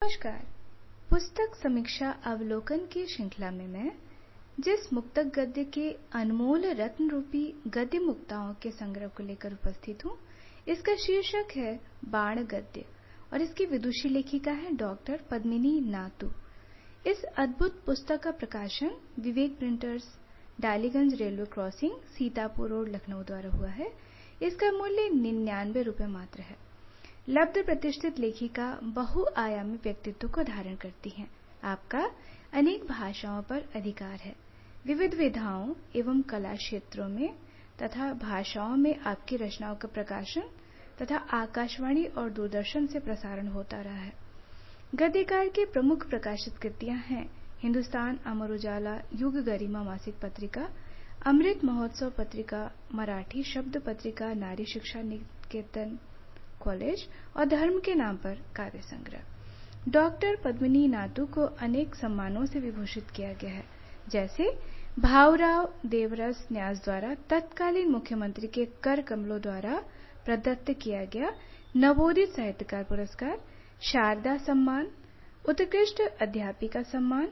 नमस्कार। पुस्तक समीक्षा अवलोकन की श्रृंखला में मैं जिस मुक्तक गद्य के अनमोल रत्न रूपी गद्य मुक्ताओं के संग्रह को लेकर उपस्थित हूँ, इसका शीर्षक है बाण गद्य और इसकी विदुषी लेखिका है डॉक्टर पद्मिनी नातू। इस अद्भुत पुस्तक का प्रकाशन Vivek printers, Daliganj railway crossing, Sitapur road, Lucknow द्वारा हुआ है। इसका मूल्य 99 रुपये मात्र है। लब्ध प्रतिष्ठित लेखिका बहुआयामी व्यक्तित्व को धारण करती हैं। आपका अनेक भाषाओं पर अधिकार है। विविध विधाओं एवं कला क्षेत्रों में तथा भाषाओं में आपकी रचनाओं का प्रकाशन तथा आकाशवाणी और दूरदर्शन से प्रसारण होता रहा है। गद्यकार की प्रमुख प्रकाशित कृतियां हैं हिंदुस्तान अमर उजाला, युग गरिमा मासिक पत्रिका, अमृत महोत्सव पत्रिका, मराठी शब्द पत्रिका, नारी शिक्षा निकेतन कॉलेज और धर्म के नाम पर काव्य संग्रह। डॉक्टर पद्मिनी नातू को अनेक सम्मानों से विभूषित किया गया है, जैसे भाऊराव देवरस न्यास द्वारा तत्कालीन मुख्यमंत्री के कर कमलों द्वारा प्रदत्त किया गया नवोदित साहित्यकार पुरस्कार, शारदा सम्मान, उत्कृष्ट अध्यापिका सम्मान,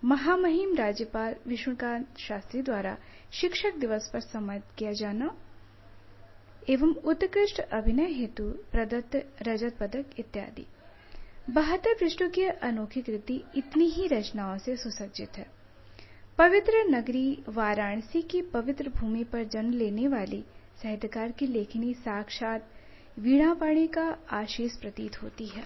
महामहिम राज्यपाल विष्णुकांत शास्त्री द्वारा शिक्षक दिवस पर सम्मानित किया जाना एवं उत्कृष्ट अभिनय हेतु प्रदत्त रजत पदक इत्यादि। 72 पृष्ठों की अनोखी कृति इतनी ही रचनाओं से सुसज्जित है। पवित्र नगरी वाराणसी की पवित्र भूमि पर जन्म लेने वाली साहित्यकार की लेखनी साक्षात वीणापाणी का आशीष प्रतीत होती है।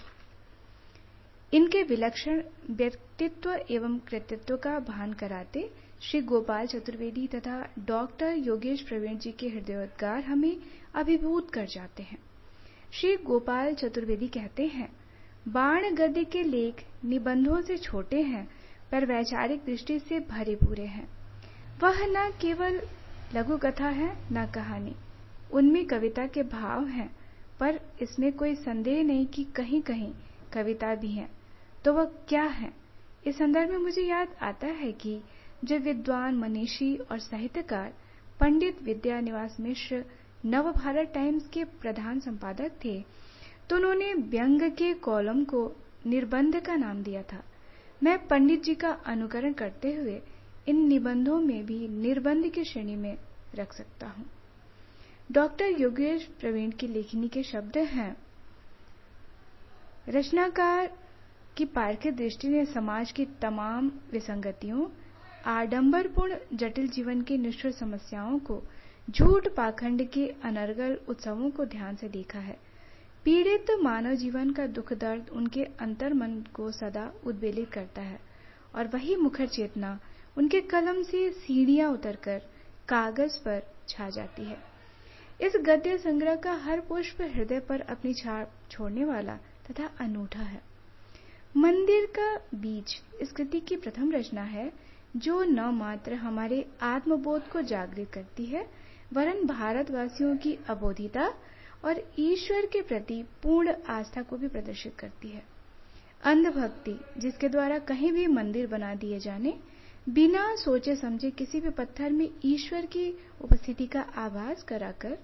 इनके विलक्षण व्यक्तित्व एवं कृतित्व का भान कराते श्री गोपाल चतुर्वेदी तथा डॉक्टर योगेश प्रवीण जी के हृदयोद्गार हमें अभिभूत कर जाते हैं। श्री गोपाल चतुर्वेदी कहते हैं, बाण गद्य के लेख निबंधों से छोटे हैं पर वैचारिक दृष्टि से भरे पूरे हैं। वह न केवल लघु कथा है न कहानी, उनमें कविता के भाव हैं, पर इसमें कोई संदेह नहीं कि कहीं कहीं कविता भी है। तो वह क्या है? इस संदर्भ में मुझे याद आता है कि जब विद्वान, मनीषी और साहित्यकार पंडित विद्यानिवास मिश्र नवभारत टाइम्स के प्रधान संपादक थे, तो उन्होंने व्यंग के कॉलम को निर्बंध का नाम दिया था। मैं पंडित जी का अनुकरण करते हुए इन निबंधों में भी निर्बंध की श्रेणी में रख सकता हूँ। डॉक्टर योगेश प्रवीण की लेखनी के शब्द हैं, रचनाकार की पारखी दृष्टि ने समाज की तमाम विसंगतियों, आडंबरपूर्ण जटिल जीवन की निष्ठुर समस्याओं को, झूठ पाखंड के अनर्गल उत्सवों को ध्यान से देखा है। पीड़ित मानव जीवन का दुख दर्द उनके अंतर्मन को सदा उद्वेलित करता है और वही मुखर चेतना उनके कलम से सीढ़ियां उतरकर कागज पर छा जाती है। इस गद्य संग्रह का हर पुष्प हृदय पर अपनी छाप छोड़ने वाला तथा अनूठा है। मंदिर का बीज इस कृति की प्रथम रचना है, जो न मात्र हमारे आत्मबोध को जागृत करती है, वरन भारतवासियों की अबोधिता और ईश्वर के प्रति पूर्ण आस्था को भी प्रदर्शित करती है। अंधभक्ति, जिसके द्वारा कहीं भी मंदिर बना दिए जाने, बिना सोचे समझे किसी भी पत्थर में ईश्वर की उपस्थिति का आभास कराकर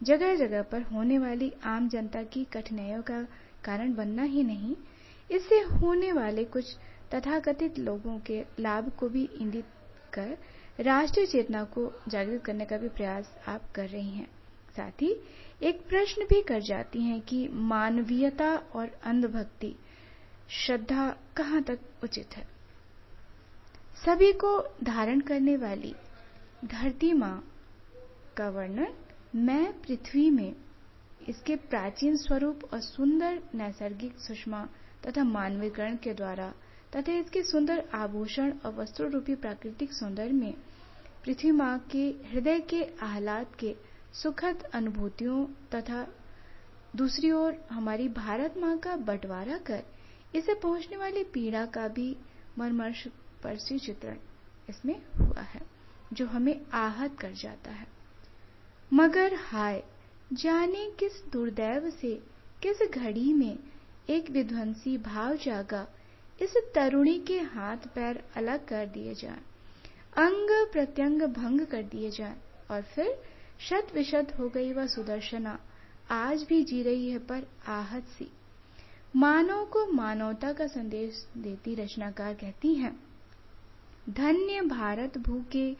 जगह जगह पर होने वाली आम जनता की कठिनाइयों का कारण बनना ही नहीं, इससे होने वाले कुछ तथाकथित लोगों के लाभ को भी इंगित कर राष्ट्रीय चेतना को जागृत करने का भी प्रयास आप कर रही हैं। साथ ही एक प्रश्न भी कर जाती हैं कि मानवीयता और अंधभक्ति, श्रद्धा कहाँ तक उचित है। सभी को धारण करने वाली धरती माँ का वर्णन मैं पृथ्वी में इसके प्राचीन स्वरूप और सुंदर नैसर्गिक सुषमा तथा मानवीकरण के द्वारा तथा इसके सुंदर आभूषण और वस्त्र रूपी प्राकृतिक सौंदर्य में पृथ्वी माँ के हृदय के आह्लाद के सुखद अनुभूतियों तथा दूसरी ओर हमारी भारत माँ का बंटवारा कर इसे पहुंचने वाली पीड़ा का भी मर्मस्पर्शी चित्रण इसमें हुआ है, जो हमें आहत कर जाता है। मगर हाय, जाने किस दुर्दैव से किस घड़ी में एक विध्वंसी भाव जागा, इस तरुणी के हाथ पैर अलग कर दिए जाएं, अंग प्रत्यंग भंग कर दिए जाएं, और फिर शत विशत हो गई वह सुदर्शना आज भी जी रही है पर आहत सी। मानव को मानवता का संदेश देती रचनाकार कहती हैं, धन्य भारत भू के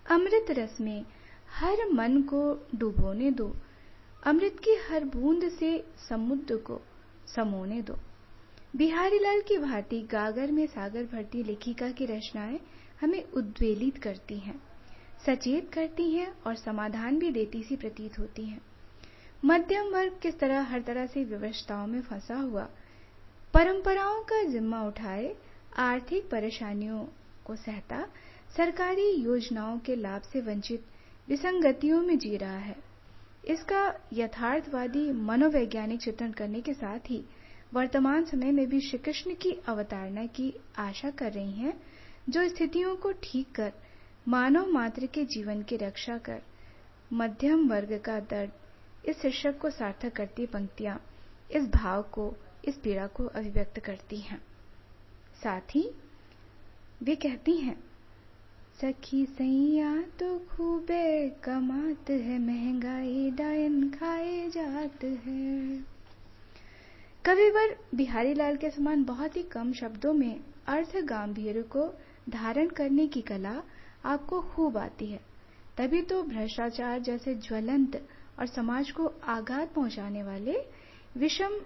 अमृत रस में हर मन को डुबोने दो, अमृत की हर बूंद से समुद्र को समोने दो। बिहारी लाल की भांति गागर में सागर भरती लेखिका की रचनाएं हमें उद्वेलित करती हैं, सचेत करती हैं और समाधान भी देती सी प्रतीत होती हैं। मध्यम वर्ग किस तरह हर तरह से विवशताओं में फंसा हुआ, परंपराओं का जिम्मा उठाए आर्थिक परेशानियों को सहता, सरकारी योजनाओं के लाभ से वंचित विसंगतियों में जी रहा है, इसका यथार्थवादी मनोवैज्ञानिक चित्रण करने के साथ ही वर्तमान समय में भी श्री कृष्ण की अवतारणा की आशा कर रही हैं, जो स्थितियों को ठीक कर मानव मात्र के जीवन की रक्षा कर मध्यम वर्ग का दर्द, इस शीर्षक को सार्थक करती पंक्तियां इस भाव को, इस पीड़ा को अभिव्यक्त करती हैं। साथ ही वे कहती हैं, सखी सैया तो खूबे कमात है, महंगाई डायन खाए जात है। कविवर बिहारी लाल के समान बहुत ही कम शब्दों में अर्थ गांभीर्य को धारण करने की कला आपको खूब आती है, तभी तो भ्रष्टाचार जैसे ज्वलंत और समाज को आघात पहुंचाने वाले विषम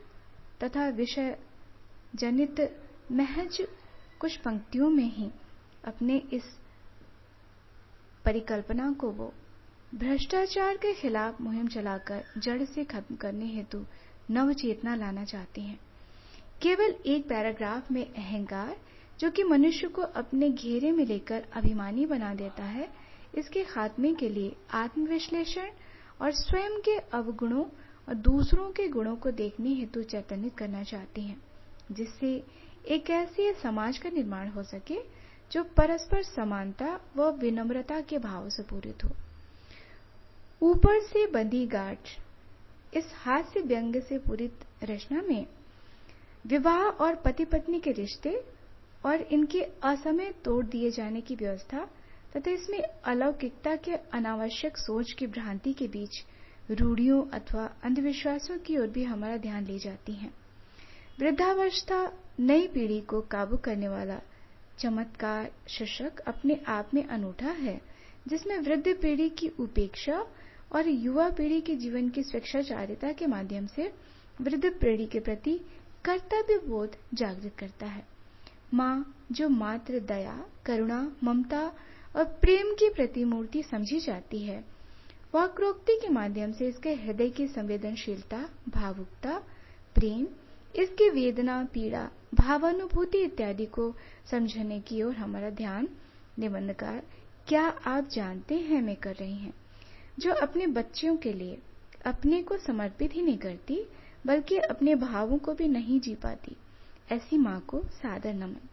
तथा विषय जनित महज कुछ पंक्तियों में ही अपने इस परिकल्पना को वो भ्रष्टाचार के खिलाफ मुहिम चलाकर जड़ से खत्म करने हेतु नव चेतना लाना चाहती हैं। केवल एक पैराग्राफ में अहंकार, जो कि मनुष्य को अपने घेरे में लेकर अभिमानी बना देता है, इसके खात्मे के लिए आत्मविश्लेषण और स्वयं के अवगुणों और दूसरों के गुणों को देखने हेतु चैतन्यित करना चाहती हैं, जिससे एक ऐसे समाज का निर्माण हो सके जो परस्पर समानता व विनम्रता के भाव से पूरित हो। ऊपर से बंदी गांठ इस हास्य व्यंग से पूरित रचना में विवाह और पति पत्नी के रिश्ते और इनके असमय तोड़ दिए जाने की व्यवस्था तथा इसमें अलौकिकता के अनावश्यक सोच की भ्रांति के बीच रूढ़ियों अथवा अंधविश्वासों की ओर भी हमारा ध्यान ले जाती हैं। वृद्धावस्था नई पीढ़ी को काबू करने वाला चमत्कार शीर्षक अपने आप में अनूठा है, जिसमें वृद्ध पीढ़ी की उपेक्षा और युवा पीढ़ी के जीवन की स्वेच्छाचारिता के माध्यम से वृद्ध पीढ़ी के प्रति कर्तव्य बोध जागृत करता है। माँ, जो मात्र दया, करुणा, ममता और प्रेम की प्रतिमूर्ति समझी जाती है, वाक्रोक्ति के माध्यम से इसके हृदय की संवेदनशीलता, भावुकता, प्रेम, इसकी वेदना, पीड़ा, भावानुभूति इत्यादि को समझने की ओर हमारा ध्यान निबंधकार क्या आप जानते हैं में कर रही हैं, जो अपने बच्चों के लिए अपने को समर्पित ही नहीं करती बल्कि अपने भावों को भी नहीं जी पाती, ऐसी माँ को सादर नमन।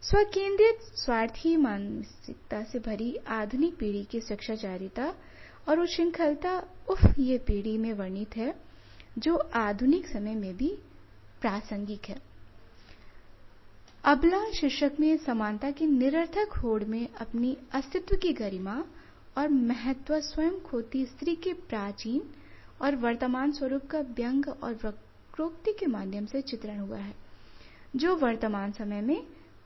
स्वकेंद्रित स्वार्थी मानसिकता से भरी आधुनिक पीढ़ी की स्वेच्छाचारिता और उच्छृंखलता ये पीढ़ी में वर्णित है, जो आधुनिक समय में भी प्रासंगिक है। अबला शीर्षक में समानता की निरर्थक होड़ में अपनी अस्तित्व की गरिमा और महत्व स्वयं खोती स्त्री के प्राचीन और वर्तमान स्वरूप का व्यंग और वक्रोक्ति के माध्यम से चित्रण हुआ है, जो वर्तमान समय में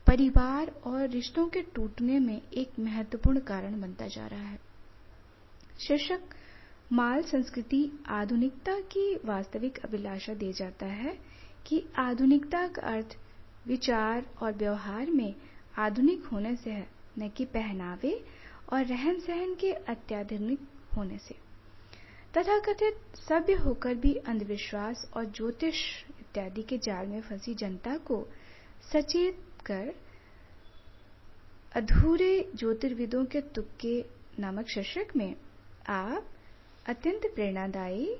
परिवार और रिश्तों के टूटने में एक महत्वपूर्ण कारण बनता जा रहा है। शीर्षक माल संस्कृति आधुनिकता की वास्तविक अभिलाषा दे जाता है कि आधुनिकता का अर्थ विचार और व्यवहार में आधुनिक होने से है, न कि पहनावे और रहन सहन के अत्याधुनिक होने से। तथाकथित सभ्य होकर भी अंधविश्वास और ज्योतिष इत्यादि के जाल में फंसी जनता को सचेत कर अधूरे ज्योतिर्विदों के तुक्के नामक शीर्षक में आप अत्यंत प्रेरणादायी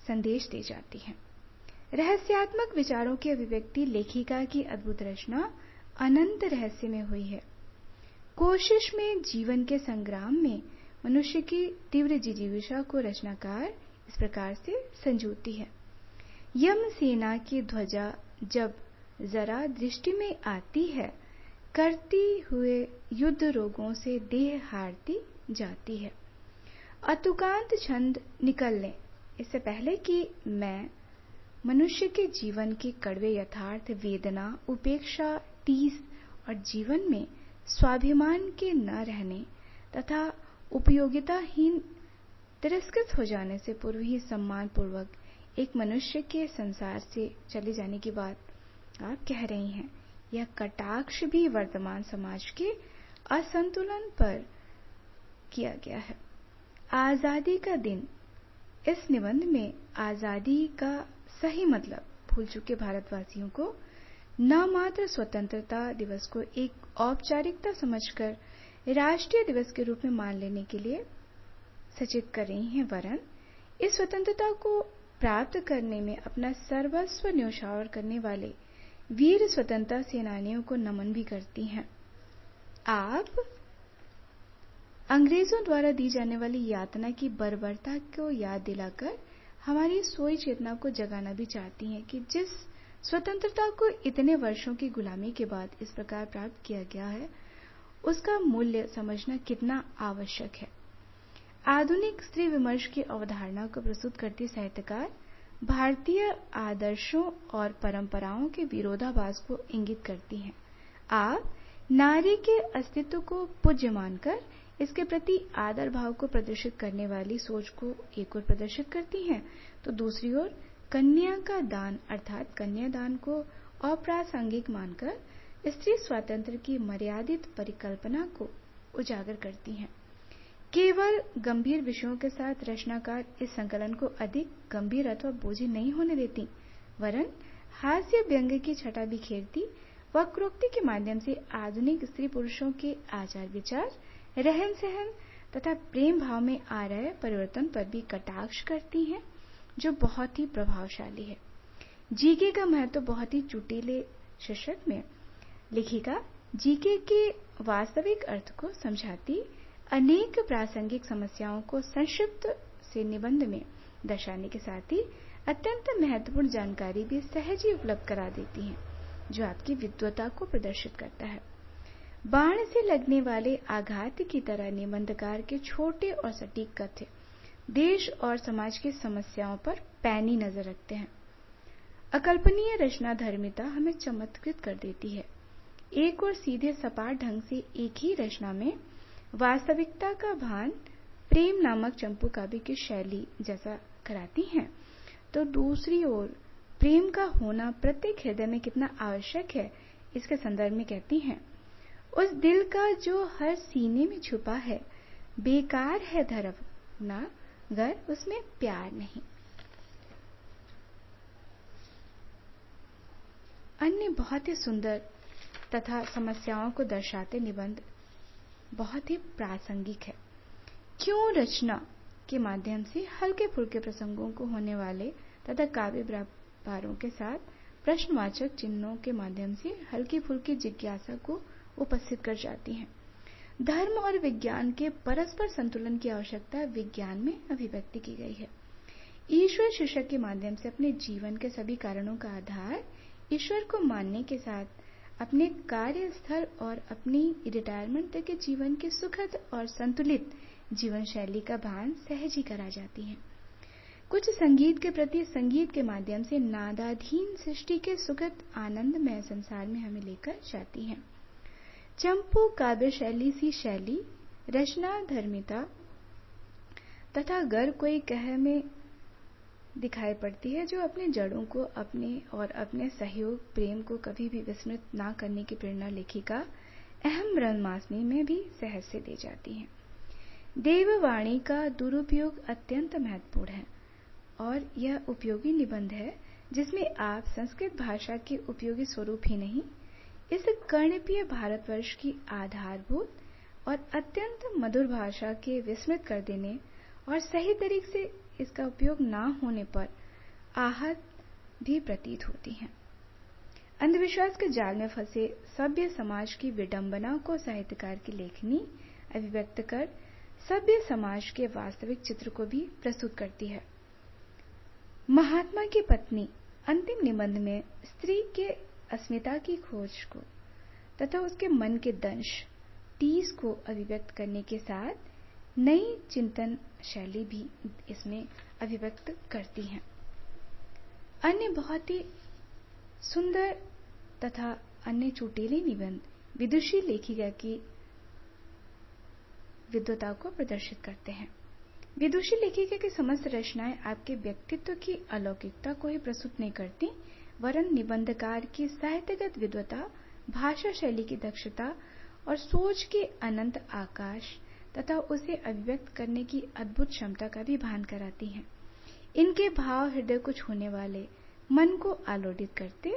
संदेश दे जाती हैं। रहस्यात्मक विचारों की अभिव्यक्ति लेखिका की अद्भुत रचना अनंत रहस्य में हुई है। कोशिश में जीवन के संग्राम में मनुष्य की तीव्र जिजीविषा को रचनाकार इस प्रकार से संजोती है। यम सेना की ध्वजा जब जरा दृष्टि में आती है, करती हुए युद्ध रोगों से देह हारती जाती है। अतुकांत छंद निकलने इससे पहले कि मैं मनुष्य के जीवन के कड़वे यथार्थ, वेदना, उपेक्षा, टीस और जीवन में स्वाभिमान के न रहने तथा उपयोगिताहीन तिरस्कृत हो जाने से पूर्व ही सम्मान पूर्वक एक मनुष्य के संसार से चले जाने की बात आप कह रही हैं। यह कटाक्ष भी वर्तमान समाज के असंतुलन पर किया गया है। आजादी का दिन। इस निबंध में आजादी का सही मतलब भूल चुके भारतवासियों को न मात्र स्वतंत्रता दिवस को एक औपचारिकता समझकर राष्ट्रीय दिवस के रूप में मान लेने के लिए सचेत कर रही हैं, वरन इस स्वतंत्रता को प्राप्त करने में अपना सर्वस्व न्यौछावर करने वाले वीर स्वतंत्रता सेनानियों को नमन भी करती हैं। आप अंग्रेजों द्वारा दी जाने वाली यातना की बर्बरता को याद दिलाकर हमारी सोई चेतना को जगाना भी चाहती हैं कि जिस स्वतंत्रता को इतने वर्षों की गुलामी के बाद इस प्रकार प्राप्त किया गया है, उसका मूल्य समझना कितना आवश्यक है। आधुनिक स्त्री विमर्श की अवधारणा को प्रस्तुत करती साहित्यकार भारतीय आदर्शों और परंपराओं के विरोधाभास को इंगित करती हैं। आप नारी के अस्तित्व को पूज्य मानकर इसके प्रति आदर भाव को प्रदर्शित करने वाली सोच को एक ओर प्रदर्शित करती हैं, तो दूसरी ओर कन्या का दान अर्थात कन्यादान को अप्रासंगिक मानकर स्त्री स्वातंत्र्य की मर्यादित परिकल्पना को उजागर करती हैं। केवल गंभीर विषयों के साथ रचनाकार इस संकलन को अधिक गंभीर अथवा बोझिल नहीं होने देती, वरन हास्य व्यंग्य की छटा बिखेरती वक्रोक्ति के माध्यम से आधुनिक स्त्री पुरुषों के आचार विचार, रहन सहन तथा प्रेम भाव में आ रहे परिवर्तन पर भी कटाक्ष करती हैं, जो बहुत ही प्रभावशाली है। जीके का महत्व बहुत ही चुटीले शीर्षक में लेखिका जीके के वास्तविक अर्थ को समझाती अनेक प्रासंगिक समस्याओं को संक्षिप्त से निबंध में दर्शाने के साथ ही अत्यंत महत्वपूर्ण जानकारी भी सहज ही उपलब्ध करा देती हैं, जो आपकी विद्वता को प्रदर्शित करता है। बाण से लगने वाले आघात की तरह निबंधकार के छोटे और सटीक कथ्य देश और समाज की समस्याओं पर पैनी नजर रखते हैं। अकल्पनीय रचना धर्मिता हमें चमत्कृत कर देती है। एक और सीधे सपाट ढंग से एक ही रचना में वास्तविकता का भान प्रेम नामक चंपू काव्य की शैली जैसा कराती हैं, तो दूसरी ओर प्रेम का होना प्रत्येक हृदय में कितना आवश्यक है इसके संदर्भ में कहती हैं, उस दिल का जो हर सीने में छुपा है, बेकार है धड़कना गर उसमें प्यार नहीं। अन्य बहुत ही सुंदर तथा समस्याओं को दर्शाते निबंध बहुत ही प्रासंगिक है। क्यों रचना के माध्यम से हल्के फुल्के प्रसंगों को होने वाले तथा काव्य व्यापारों के साथ प्रश्नवाचक चिन्हों के माध्यम से हल्की फुल्की जिज्ञासा को उपस्थित कर जाती हैं। धर्म और विज्ञान के परस्पर संतुलन की आवश्यकता विज्ञान में अभिव्यक्ति की गई है। ईश्वर शीर्षक के माध्यम से अपने जीवन के सभी कारणों का आधार ईश्वर को मानने के साथ अपने कार्यस्थल और अपनी रिटायरमेंट तक के जीवन के सुखद और संतुलित जीवन शैली का भान सहज ही करा जाती है। कुछ संगीत के प्रति संगीत के माध्यम से नादाधीन सृष्टि के सुखद आनंदमय संसार में हमें लेकर जाती हैं। चंपू काव्य शैली सी शैली रचना धर्मिता तथा गर कोई कह में दिखाई पड़ती है, जो अपने जड़ों को अपने और अपने सहयोग प्रेम को कभी भी विस्मृत ना करने की प्रेरणा लेखिका अहम ब्रह्मास्मि में भी सहज से दे जाती है। देववाणी का दुरुपयोग अत्यंत महत्वपूर्ण है और यह उपयोगी निबंध है जिसमें आप संस्कृत भाषा के उपयोगी स्वरूप ही नहीं, इस कर्णप्रिय भारतवर्ष की आधारभूत और अत्यंत मधुर भाषा के विस्मृत कर देने और सही तरीके से इसका उपयोग ना होने पर आहत भी प्रतीत होती हैं। अंधविश्वास के जाल में फंसे सभ्य समाज की विडंबना को साहित्यकार की लेखनी अभिव्यक्त कर सभ्य समाज के वास्तविक चित्र को भी प्रस्तुत करती है। महात्मा की पत्नी अंतिम निबंध में स्त्री के अस्मिता की खोज को तथा उसके मन के दंश टीस को अभिव्यक्त करने के साथ नई चिंतन शैली भी इसमें अभिव्यक्त करती हैं। अन्य बहुत ही सुंदर तथा अन्य चुटीले निबंध विदुषी लेखिका की विद्वता को प्रदर्शित करते हैं। विदुषी लेखिका की समस्त रचनाएं आपके व्यक्तित्व की अलौकिकता को ही प्रस्तुत नहीं करती, वरन निबंधकार की साहित्यगत विद्वता, भाषा शैली की दक्षता और सोच के अनंत आकाश तथा उसे अभिव्यक्त करने की अद्भुत क्षमता का भी भान कराती हैं। इनके भाव हृदय को छूने वाले, मन को आलोड़ित करते,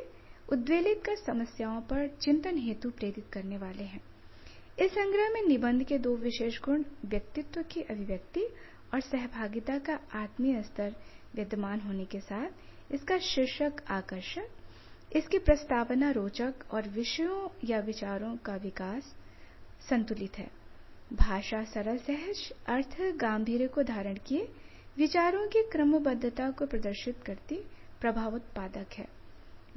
उद्वेलित कर समस्याओं पर चिंतन हेतु प्रेरित करने वाले हैं। इस संग्रह में निबंध के दो विशेष गुण, व्यक्तित्व की अभिव्यक्ति और सहभागिता का आत्मीय स्तर विद्यमान होने के साथ इसका शीर्षक आकर्षक, इसकी प्रस्तावना रोचक और विषयों या विचारों का विकास संतुलित है। भाषा सरल सहज, अर्थ गांभीर्य को धारण किए, विचारों की क्रमबद्धता को प्रदर्शित करती प्रभावोत्पादक है।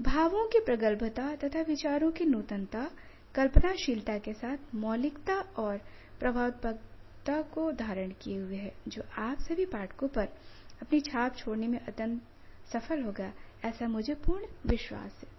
भावों की प्रगल्भता तथा विचारों की नूतनता, कल्पनाशीलता के साथ मौलिकता और प्रभावोत्पादकता को धारण किए हुए है, जो आप सभी पाठकों पर अपनी छाप छोड़ने में अत्यंत सफल होगा, ऐसा मुझे पूर्ण विश्वास है।